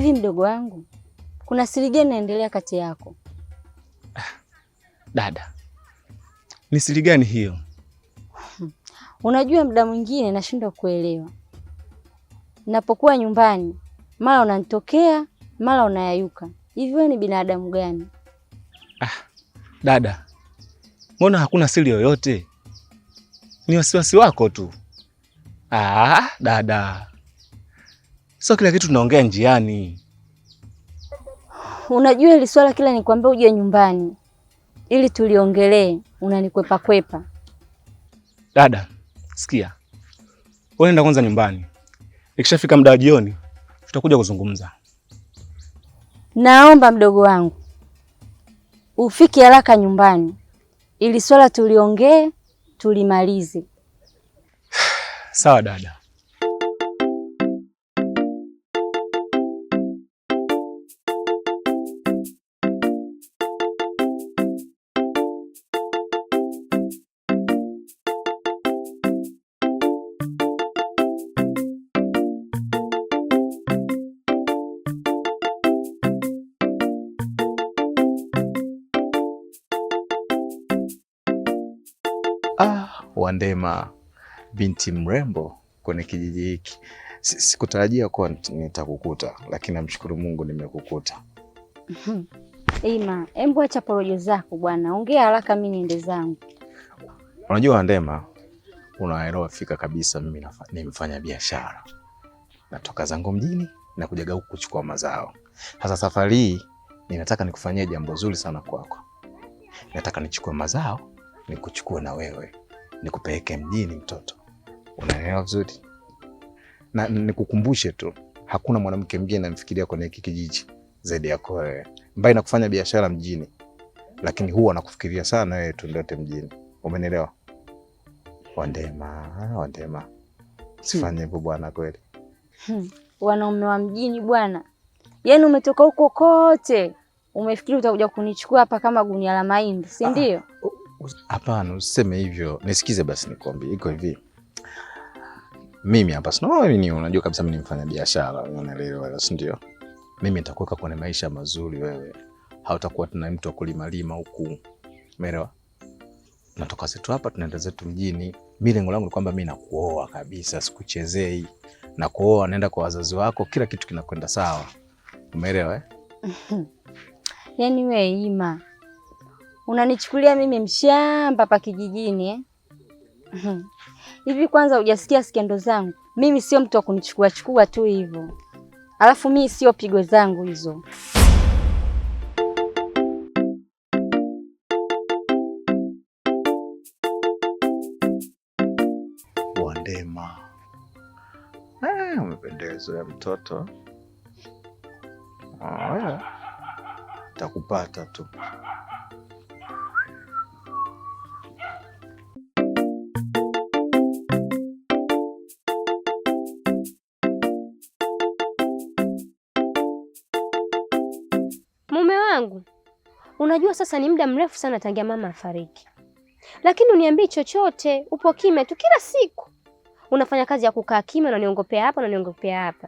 Hivi mdogo wangu, kuna siri gani inaendelea kati yako? Dada, ni siri gani hiyo? Unajua muda mwingine nashindwa kuelewa. Napokuwa nyumbani, mara unanitokea, mara unayayuka. Hivi wewe ni binadamu gani? Dada, mbona hakuna siri yoyote? Ni wasiwasi wako tu. Dada, sio kila kitu tunaongea njiani. Unajua hili swala kila nikwambia uje nyumbani ili tuliongelee, unanikwepa kwepa. Dada, sikia. Wewe nenda kwanza nyumbani. Ikishafika muda wa jioni, tutakuja kuzungumza. Naomba mdogo wangu, ufike haraka nyumbani ili swala tuliongee, tulimalize. Sawa dada. Wandema, binti mrembo kwenye kijiji hiki. Sikutarajia kuwa nitakukuta, lakini namshukuru Mungu nimekukuta. Ima, hebu acha porojo zako bwana. Ongea haraka mimi niende zangu. Unajua Wandema, unaelewa fika kabisa mimi ni mfanya biashara. Natoka zangu mjini na kuja huku kuchukua mazao. Sasa safari hii ninataka nikufanyie jambo zuri sana kwako. Nataka nichukue mazao, nikuchukue na wewe. Nikupeleke mjini mtoto. Unaelewa vizuri? Na nikukumbushe tu, hakuna mwanamke mwingine namfikiria kwenye hiki kijiji zaidi yako wewe. Mbali na kufanya biashara mjini, lakini huwa nakufikiria sana wewe tu ndote mjini. Umenielewa? Wandema. Sifanye hivyo bwana kweli. Wanaume wa mjini bwana. Yaani umetoka huko kote. Umefikiri utakuja kunichukua hapa kama gunia la mahindi, si ndio? Hapana, usiseme hivyo. Nisikize basi nikwambie. Iko hivi. Mimi hapa mimi unajua kabisa mimi ni mfanya biashara, unaelewa, si ndio? Mimi nitakuweka kwenye maisha mazuri wewe. Hautakuwa tuna mtu akulimalima huku. Umeelewa? Natoka zetu hapa tunaenda zetu mjini. Mimi lengo langu ni kwamba mimi nakuoa kabisa, sikuchezei. Na kuoa naenda kwa wazazi wako, kila kitu kinakwenda sawa. Umeelewa Yaani wewe Ima, unanichukulia mimi mshamba hapa kijijini Hivi kwanza hujasikia skendo zangu? Mimi sio mtu wa kunichukua tu hivyo. Alafu mimi sio pigo zangu hizo. Wandema. Umependeza ya mtoto. Takupata tu. Mume wangu, unajua sasa ni muda mrefu sana tangia mama afariki. Lakini uniambii chochote, upo kimya tu kila siku. Unafanya kazi ya kukaa kimya na niongopea hapa na niongopea hapa.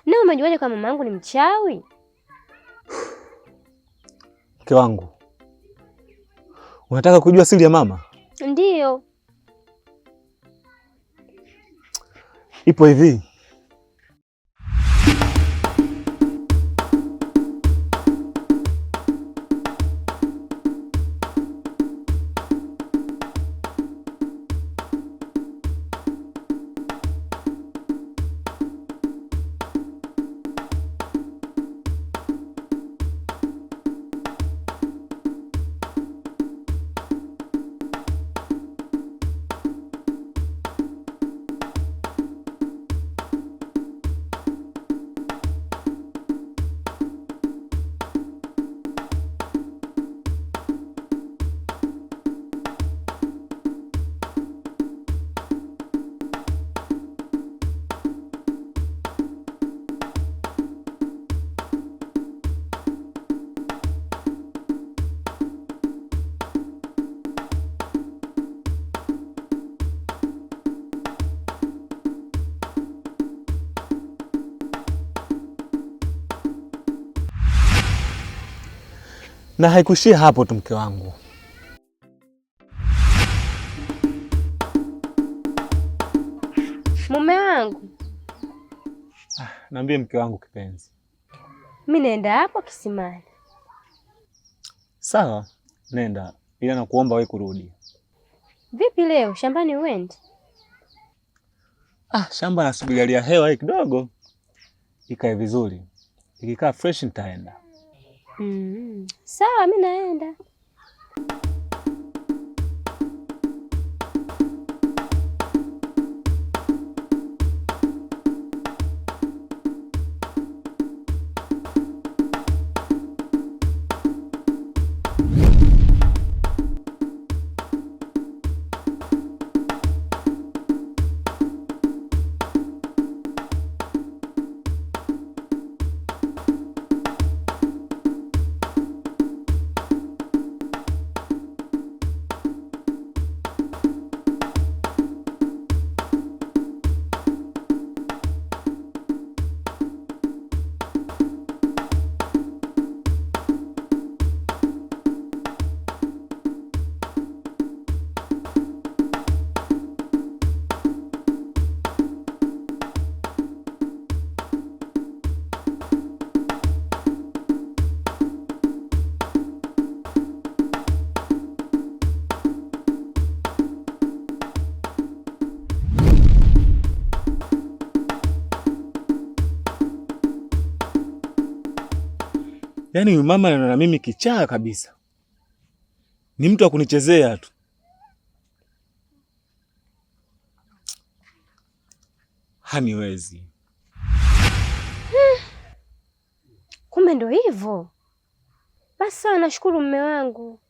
Na umejuaje kama mama yangu ni mchawi? Mke wangu, unataka kujua siri ya mama? Ndiyo. Ipo hivi. Na haikuishia hapo tu mke wangu. Mume wangu, Naambie mke wangu kipenzi. mimi naenda hapo kisimani. Sawa, nenda, ila nakuomba wewe kurudi. Vipi leo shambani uendi? Shamba nasubiria hewa hii kidogo ikae vizuri. Ikikaa fresh nitaenda. Sawa, mimi naenda. Yaani huyu mama anaona mimi kichaa kabisa. Ni mtu wa kunichezea tu. Haniwezi. Kumbe ndo hivyo. Basi sawa, nashukuru mume wangu.